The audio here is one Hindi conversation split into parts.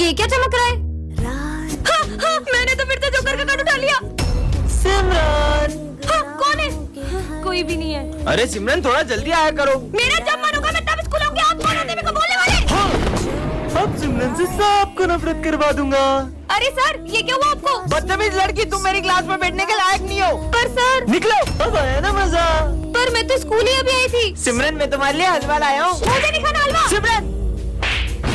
ये क्या चमक रहा है? हाँ, हाँ, मैंने तो फिर से जोकर का कार्ड उठा लिया। सिमरन, हाँ, कौन है? हाँ, कोई भी नहीं है। अरे सिमरन थोड़ा जल्दी आया करो। मेरा जब मन होगा मैं तब स्कूल आऊंगी। आप कौन होते मेरे को बोलने वाले? हाँ, अब सिमरन से सबको नफरत करवा दूंगा। अरे सर, ये क्या हुआ आपको? बदतमीज लड़की, तुम मेरी क्लास में बैठने के लायक नहीं हो। पर सर, निकलो, अब आया ना मजा। पर मैं तो स्कूल ही अभी आई थी। सिमरन मैं तुम्हारे लिए हलवा लाया हूँ। मुझे नहीं खाना हलवा। सिमरन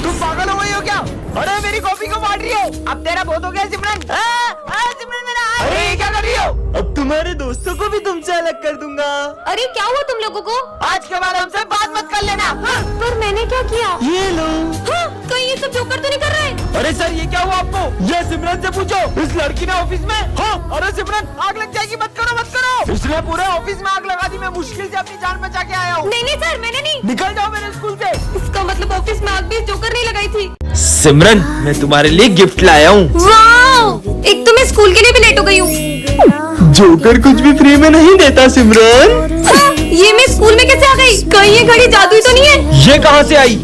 तुम पागल हो गई हो क्या? अरे मेरी कॉफी को बांट रही हो। अब तेरा बहुत हो गया सिमरन। सिमरन मेरा। अरे ये क्या कर रही हो? अब तुम्हारे दोस्तों को भी तुमसे अलग कर दूंगा। अरे क्या हुआ तुम लोगों को? आज के बाद हमसे बात मत कर लेना। पर मैंने क्या किया? ये लो। हाँ, कहीं ये सब जोकर तो नहीं कर रहे? अरे सर ये क्या हुआ आपको? ये सिमरन से पूछो। इस लड़की ने ऑफिस में। हाँ, अरे सिमरन आग लग जाएगी, मत करो मत करो। उसने पूरे ऑफिस में आग लगा दी। मैं मुश्किल से अपनी जान बचा के आया हूँ। नहीं नहीं सर, मैंने नहीं। निकल जाओ मेरे स्कूल से। इसका मतलब ऑफिस में आग भी जोकर नहीं लगाई थी। सिमरन मैं तुम्हारे लिए गिफ्ट लाया हूँ। वाओ! एक तो मैं स्कूल के लिए भी लेट हो गई हूँ। जोकर कुछ भी फ्री में नहीं देता सिमरन। हाँ, ये मैं स्कूल में कैसे आ गई? कहीं ये घड़ी जादुई तो नहीं है? ये कहाँ से आई?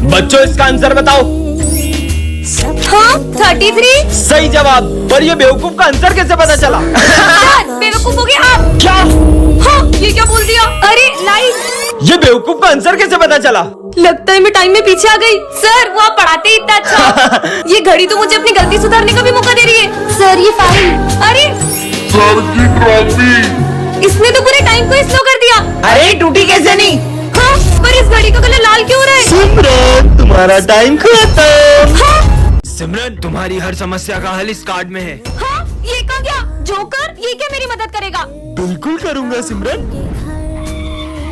बच्चों इसका आंसर बताओ। हाँ, 33। सही जवाब। पर ये बेवकूफ का आंसर कैसे पता चला? सर, बेवकूफ हो गए आप। क्या? हाँ, ये क्या बोल दिया? अरे लाइट। ये बेवकूफ का आंसर कैसे पता चला? लगता है मैं टाइम में पीछे आ गई। सर, वो आप पढ़ाते ही इतना अच्छा। ये घड़ी तो मुझे अपनी गलती सुधारने का भी मौका दे रही है। सर, ये फाइल। अरे सर की ट्रॉफी। इसने तो पूरे टाइम को स्लो कर दिया। अरे टूटी कैसे नहीं? हाँ, पर इस घड़ी का कलर लाल क्यों हो रहा है? सिमरन तुम्हारा टाइम खत्म। हाँ, सिमरन तुम्हारी हर समस्या का हल इस कार्ड में है। हाँ, ये कहाँ गया? जोकर, ये क्या मेरी मदद करेगा? बिल्कुल करूँगा सिमरन।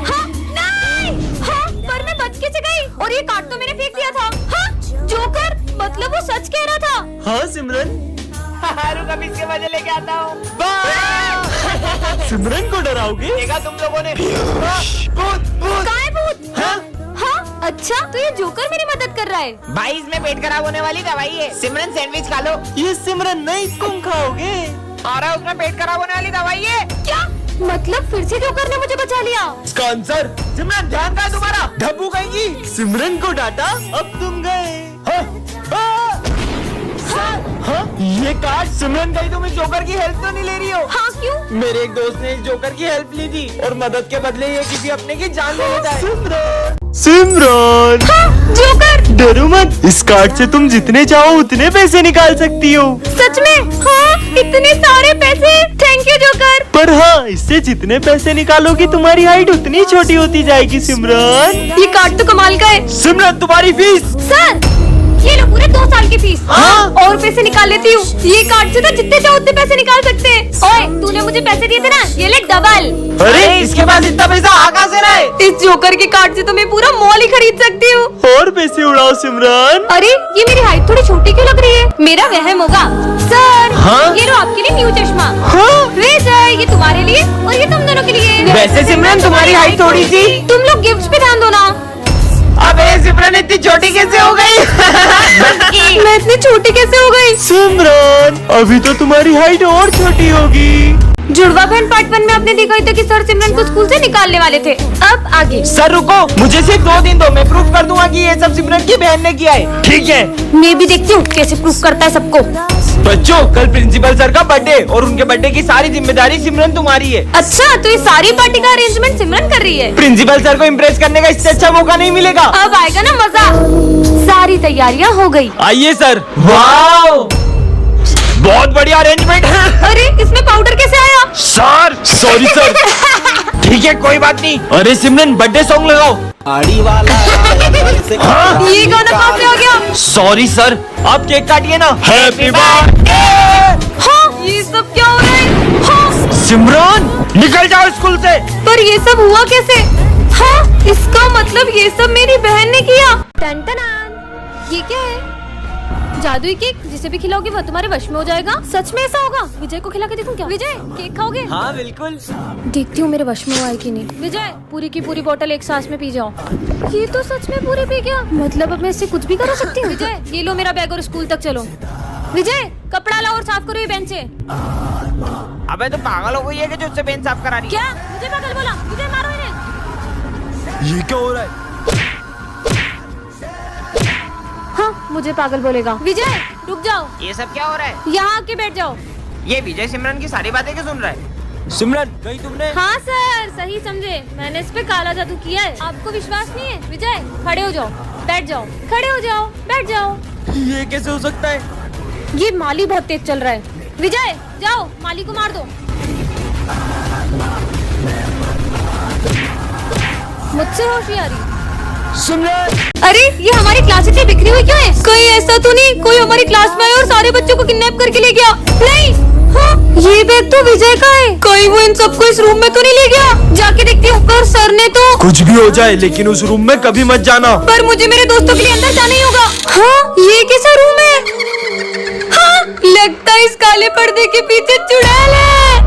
हाँ, नहीं। हाँ, पर मैं बच कैसे गई? और ये कार्ड तो मैंने फेंक दिया था। हाँ, जोकर, मतलब वो सच कह रहा था। हाँ सिमरन। रुक अभी इसके वजह लेके आता हूँ। सिमरन को डराओगे? देखा तुम लोगों ने। भूत भूत। कहाँ है भूत? हाँ? हाँ, अच्छा तो ये जोकर मेरी मदद कर रहा है। भाई इसमें पेट खराब होने वाली दवाई है। सिमरन सैंडविच खा लो। ये सिमरन नहीं, तुम खाओगे। और उसमें पेट खराब होने वाली दवाई है। क्या मतलब? फिर से जोकर ने मुझे बचा लिया। इसका आंसर। सिमरन ध्यान कहाँ तुम्हारा? ढब्बू कहेंगी। सिमरन को डांटा, अब तुम गए। हाँ? ये कार्ड सिमरन कहीं तुम इस जोकर की हेल्प तो नहीं ले रही हो? हाँ, क्यों? मेरे एक दोस्त ने इस जोकर की हेल्प ली थी और मदद के बदले ये किसी अपने की जान ले लेता है। सिमरन हाँ, जोकर। डरो मत, इस कार्ड से तुम जितने चाहो उतने पैसे निकाल सकती हो। सच में? हाँ, इतने सारे पैसे। Thank you joker. पर हाँ, इससे जितने पैसे निकालोगी तुम्हारी हाइट उतनी छोटी होती जाएगी सिमरन। ये कार्ड तो कमाल का है। सिमरन तुम्हारी फीस। सर, ये लो पूरे 2 साल की फीस। हाँ? और पैसे निकाल लेती हूँ। ये कार्ड से तो जितने चाहो उतने पैसे निकाल सकते हैं। ओए, तूने मुझे पैसे दिए थे ना, ये ले डबल। अरे इसके पास इतना पैसा आ कहाँ से रहा है? इस जोकर के कार्ड से तो मैं पूरा मॉल ही खरीद सकती हूँ। और पैसे उड़ाओ सिमरन। अरे ये मेरी हाइट थोड़ी छोटी क्यों लग रही है? मेरा वहम होगा। सर, हाँ? ये लो आपके लिए न्यू चश्मा। हाँ? विजय, ये तुम्हारे लिए और ये तुम दोनों के लिए। वैसे सिमरन तुम्हारी हाइट थोड़ी सी। तुम लोग गिफ्ट्स पे ध्यान दो ना। अबे सिमरन इतनी छोटी कैसे हो गई? मैं इतनी छोटी कैसे हो गई? सिमरन अभी तो तुम्हारी हाइट और छोटी होगी। जुड़वा बहन पार्ट 1 में आपने देखा ही था कि सर सिमरन को स्कूल से निकालने वाले थे। अब आगे। सर रुको, मुझे सिर्फ 2 दिन दो, मैं प्रूफ कर दूंगा कि ये सब सिमरन की बहन ने किया है। ठीक है? मैं भी देखती हूँ कैसे प्रूफ करता है सबको। बच्चों कल प्रिंसिपल सर का बर्थडे और उनके बर्थडे की सारी जिम्मेदारी सिमरन तुम्हारी है। अच्छा, तो ये सारी पार्टी का अरेंजमेंट सिमरन कर रही है। प्रिंसिपल सर को इम्प्रेस करने का इससे अच्छा मौका नहीं मिलेगा। अब आएगा ना मजा। सारी तैयारियां हो गई। आइए सर। वाओ, बहुत बढ़िया अरेंजमेंट है। अरे इसमें पाउडर कैसे आया? Sir sorry sir. ठीक है कोई बात नहीं। अरे सिमरन बर्थडे सॉन्ग लगाओ। आड़ी वाला। हाँ? ये गाना कहाँ से आ गया? सॉरी सर, आप केक काटिए ना। Happy birthday. हाँ, ये सब क्या हो रहा है? हाँ, सिमरन निकल जाओ स्कूल से। पर ये सब हुआ कैसे? हाँ, इसका मतलब ये सब मेरी बहन ने किया। टन-टनान। ये क्या है? जादुई केक, जिसे भी खिलाओगे वो तुम्हारे वश में हो जाएगा। सच में ऐसा होगा? विजय को खिला के देखूं क्या? विजय, केक खाओगे? हाँ बिल्कुल। देखती हूँ मेरे वश में हुआ है कि नहीं। विजय, पूरी की पूरी बोतल एक सांस में पी जाओ। ये तो सच में पूरी पी गया। मतलब अब मैं इससे कुछ भी करा सकती हूँ। विजय, ये लो मेरा बैग और स्कूल तक चलो। विजय, कपड़ा लाओ और साफ करो ये बेंच से। अबे तो पागल हो गई है कि जो उससे पेन साफ करा रही है। क्या? मुझे पागल बोला? विजय मारो इन्हें। ये क्या हो रहा है? हाँ, मुझे पागल बोलेगा। विजय रुक जाओ, ये सब क्या हो रहा है? यहाँ आके बैठ जाओ। ये विजय सिमरन की सारी बातें क्यों सुन रहा है? सिमरन गई तुमने? हाँ सर, सही समझे, मैंने इस पे काला जादू किया है। आपको विश्वास नहीं है? विजय खड़े हो जाओ, बैठ जाओ, खड़े हो जाओ, बैठ जाओ। ये कैसे हो सकता है? ये माली बहुत तेज चल रहा है। विजय जाओ, माली को मार दो। मुझसे होशियारी। सिमरन अरे ये हमारी क्लास इतनी बिखरी हुई क्यों है? कहीं ऐसा तो नहीं कोई हमारी क्लास में आया और सारे बच्चों को किडनैप करके ले गया? नहीं, हाँ, ये बैग तो विजय का है। कहीं वो इन सबको इस रूम में तो नहीं ले गया? जाके देखती हूँ। पर सर ने तो कुछ भी हो जाए लेकिन उस रूम में कभी मत जाना। पर मुझे मेरे दोस्तों के लिए अंदर जाना ही होगा। हाँ, ये कैसा रूम है? हाँ, लगता है इस काले पर्दे के पीछे चुड़ैल है।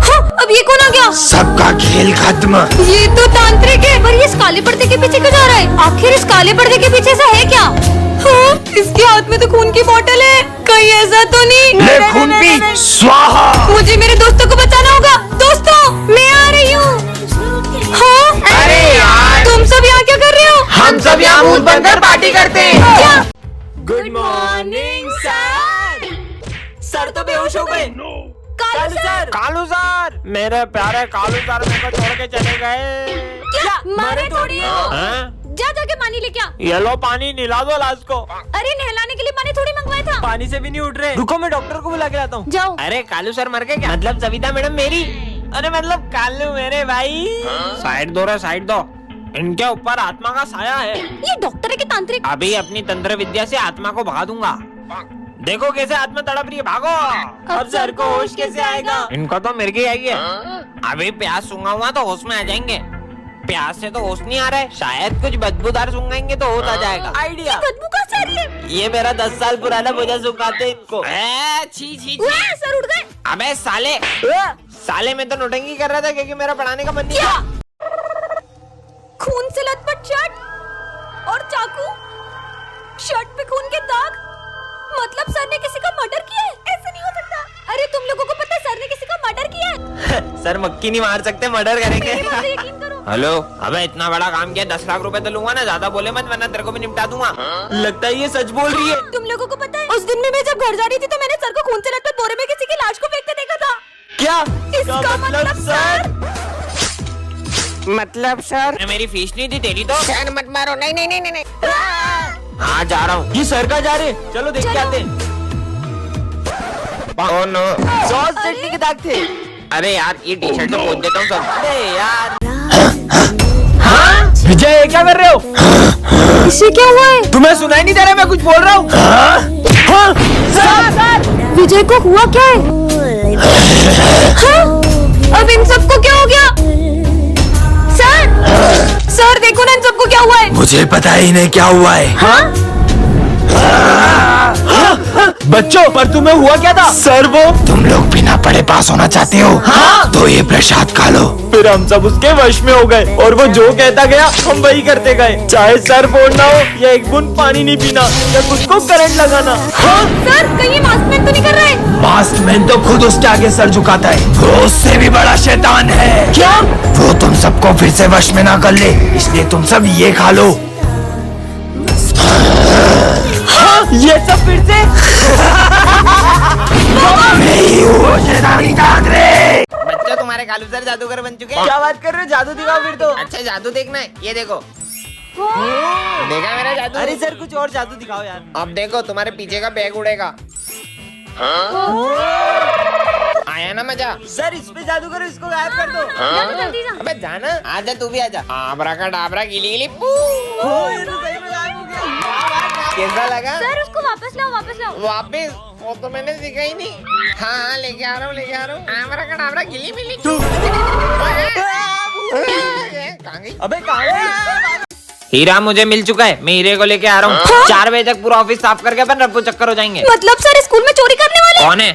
हाँ, अब ये कौन आ गया? सबका खेल खत्म। ये तो तांत्रिक है। पर ये इस काले पर्दे के पीछे क्यों जा रहा है? आखिर इस काले पर्दे के पीछे ऐसा है क्या? हाँ, इसके हाथ में तो खून की बोतल है। कहीं ऐसा तो नहीं? ले खून पी, स्वाहा। मुझे मेरे दोस्तों को बचाना होगा। दोस्तों मैं आ रही हूँ। हाँ? अरे यार, तुम सब यहाँ क्या कर रहे हो? हम सब यहाँ भूत बनकर पार्टी करते हैं। क्या? Good morning sir. सर तो बेहोश हो गए। कालू सर। कालू सर, मेरे प्यारे कालू सर मेरे को छोड़ के चले गए। क्या मारे थोड़ी हो? हाँ? जा जाके पानी लेके आ। ये लो पानी, निला दो लाश को। अरे नहलाने के लिए पानी थोड़ी मंगवाया था। पानी से भी नहीं उठ रहे। रुको मैं डॉक्टर को बुला के लाता हूँ। जाओ। अरे कालू सर मर गए क्या? मतलब सविता मैडम मेरी, अरे मतलब कालू मेरे भाई। साइड दो रे, साइड दो। इनके ऊपर आत्मा का साया है। ये डॉक्टर है कि तांत्रिक? अभी अपनी तंत्र विद्या से आत्मा को भगा दूंगा। देखो कैसे आत्मा तड़प रही है, भागो। अब सर को होश कैसे आएगा? इनको तो मिर्ग ही आई है। अभी प्यास सूंघा हुआ तो होश में आ जाएंगे। प्यास से तो होश नहीं आ रहा है, शायद कुछ बदबूदार सूंघाएंगे तो होश आ जाएगा। आइडिया। बदबू का सर ये मेरा 10 साल पुराना भोजा सुखाते हैं इनको। छी छी छी। सर उठ गए। अबे साले, साले मैं तो नोटंकी कर रहा था क्योंकि मेरा पढ़ाने का मन नहीं क्या? था। खून से लथपथ शर्ट और चाकू, शर्ट पे खून के दाग। मतलब सर ने किसी का मर्डर किया है? ऐसे नहीं हो सकता। अरे तुम लोगों को पता है सर ने किसी का मर्डर किया है? सर मक्खी नहीं मार सकते, मर्डर करेंगे। मेरी बात यकीन करो। हेलो, अबे इतना बड़ा काम किया, 10 लाख रुपए तो लूंगा ना, ज्यादा बोले मत वरना तेरे को भी निपटा दूंगा। लगता है ये सच बोल रही है। तुम लोगों को पता है उस दिन में मैं जब घर जा रही थी तो मैंने सर को खून से लथपथ बोरे में किसी की लाश को फेंकते देखा था। क्या? इसका मतलब सर? मतलब सर, मेरी फीस नहीं दी तेरी तो। सर मत मारो, नहीं नहीं नहीं नहीं। हाँ जा रहा हूँ। ये सर का जा रहे, चलो देख के चलो। आते हैं। ओह नो, सॉस चटनी के दाग थे। अरे यार ये टी शर्ट तो पोंछ देता हूँ सब। अरे यार। विजय ये क्या कर रहे हो? इसे क्या हुआ है? तुम्हें सुनाई नहीं दे रहा मैं कुछ बोल रहा हूँ? हाँ? सर! विजय को हुआ क्या है? हाँ? अब इन सबको क्या हो गया? सर देखो ना इन सबको क्या हुआ है? मुझे पता ही नहीं क्या हुआ है। हाँ? बच्चों पर तुम्हें हुआ क्या था? सर वो तुम लोग बिना पढ़े पास होना चाहते हो? हाँ? तो ये प्रसाद खा लो। फिर हम सब उसके वश में हो गए और वो जो कहता गया हम वही करते गए। चाहे सर फोड़ना हो या एक बूंद पानी नहीं पीना या खुद को करंट लगाना। हाँ? सर कहीं मास्कमैन तो नहीं कर रहा है? मास्कमैन तो खुद उसके आगे सर झुकाता है। वो उससे भी बड़ा शैतान है। क्या? वो तुम सबको फिर से वश में ना कर ले, इसलिए तुम सब ये खा लो। हाँ? ये सब फिर से? मैं ही हूँ शैतानी तांत्रिक। बच्चों तुम्हारे कालू सर जादूगर बन चुके हैं। क्या बात कर रहे हो? जादू दिखाओ फिर तो। अच्छा जादू देखना है, ये देखो। देखा मेरा जादू? अरे सर कुछ और जादू दिखाओ यार। अब देखो तुम्हारे पीछे का बैग उड़ेगा। आया ना मजा? सर इस पे जादू करो, इसको गायब कर दो। जल्दी जल्दी जा। अबे जाना, आजा तू भी आजा। आबरा का डाबरा गिली गिली पू। ये तो सही में गायब हो गया। कैसा लगा? सर उसको वापस लाओ, वापस लाओ। वापिस? वो तो मैंने सीखा ही नहीं। हाँ हाँ लेके आ रहा हूँ, लेके आ रहा हूँ। आबरा का डाबरा गिली मिली। कहाँ गई? अबे कहाँ है? हीरा मुझे मिल चुका है, मैं हीरे को लेके आ रहा हूँ। 4 बजे तक पूरा ऑफिस साफ करके अपन रफू चक्कर हो जाएंगे। मतलब सर स्कूल में चोरी करने वाले? कौन है?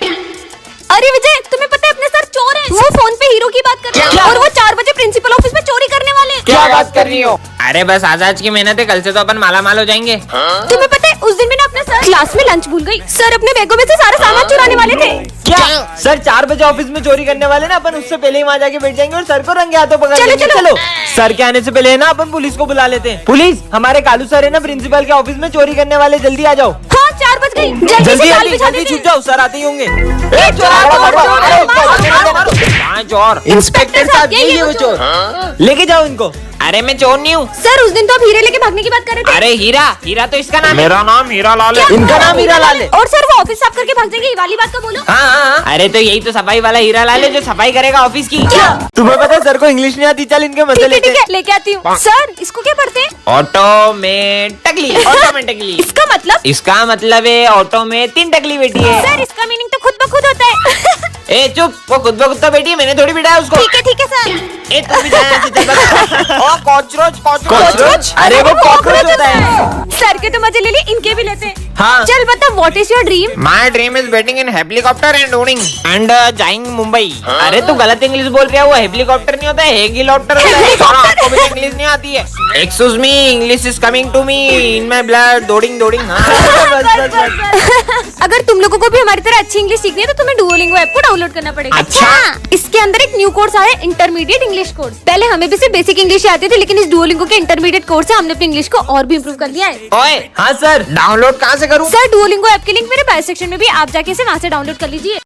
अरे विजय तुम्हें पता है अपने सर चोर हैं। वो फोन पे हीरो की बात कर रहे हैं और वो 4 बजे प्रिंसिपल ऑफिस में चोरी करने वाले हैं। क्या बात कर रही हो? अरे बस आज की मेहनत है, कल से तो अपन माला माल हो जाएंगे। तुम्हें पता है उस दिन मैंने अपना सर क्लास में लंच भूल गई। सर अपने बैगों में से सारा सामान चुराने वाले थे। क्या सर 4 बजे ऑफिस में चोरी करने वाले ना, अपन उससे पहले ही वहाँ जाके बैठ जाएंगे और सर को रंगे हाथों पकड़ चलो, लेंगे। चलो। चलो सर के आने से पहले है ना अपन पुलिस को बुला लेते हैं। पुलिस, हमारे कालू सर है ना प्रिंसिपल के ऑफिस में चोरी करने वाले, जल्दी आ जाओ। हाँ 4 बज गई, जल्दी से जाल बिछा जल्दी देते छुप हैं। जाओ, सर आते ही होंगे। कहाँ चोर? इंस्पेक्टर साहब यही यही है वो चोर, लेके जाओ इनको। अरे मैं चोर नहीं हूँ। सर उस दिन तो आप हीरे लेके भागने की बात कर रहे थे। अरे हीरा, हीरा तो इसका नाम है। मेरा नाम हीरा लाल है। इनका नाम हीरा लाल है। और सर वो ऑफिस साफ करके भाग जाएंगे, ये वाली बात तो बोलो। हाँ, अरे तो यही तो सफाई वाला हीरा लाल है जो सफाई करेगा ऑफिस की। तुम्हें पता है सर को इंग्लिश नहीं आती, चल इनके मजे लेते ठीक है लेके आती हूँ। सर इसको क्या पढ़ते हैं? Automatically, automatically. इसका मतलब? इसका मतलब है ऑटो में 3 टकली बेटी है। सर इसका मीनिंग तो खुद ब खुद होता है। ए चुप, वो खुद ब खुद तो बेटी है, मैंने थोड़ी बिठाया उसको। ठीक है सर। ए तू भी जा यहाँ से, चल बस। ओ कॉकरोच, कॉकरोच? अरे वो कॉकरोच होता है। सर के तो मजे ले लिए, इनके भी लेते हैं। हाँ। चल बता, what is your dream? My dream is waiting in helicopter and उड़िंग एंड जाइंग मुंबई। अरे तू गलत इंग्लिश बोल रहा है, वो हेलीकॉप्टर नहीं होता है, हेलीकॉप्टर होता है। और आपको भी इंग्लिश नहीं आती है। Excuse me, English is coming to me in my blood, दोडिंग दोडिंग। अगर तुम लोगों को भी हमारी तरह अच्छी इंग्लिश सीखनी है तो तुम्हें डुओलिंगो ऐप को डाउनलोड करना पड़ेगा। अच्छा। इसके अंदर एक न्यू कोर्स आया है, इंटरमीडिएट इंग्लिश कोर्स। पहले हमें भी सिर्फ बेसिक इंग्लिश आती थी, लेकिन इस डुओलिंगो के इंटरमीडिएट कोर्स से हमने अपनी इंग्लिश को और भी इम्प्रूव कर लिया है। ओए हाँ सर, डाउनलोड कहाँ से करूँ? सर डुओलिंगो ऐप की लिंक मेरे बायो सेक्शन में भी, आप जाके इसे वहाँ से डाउनलोड कर लीजिए।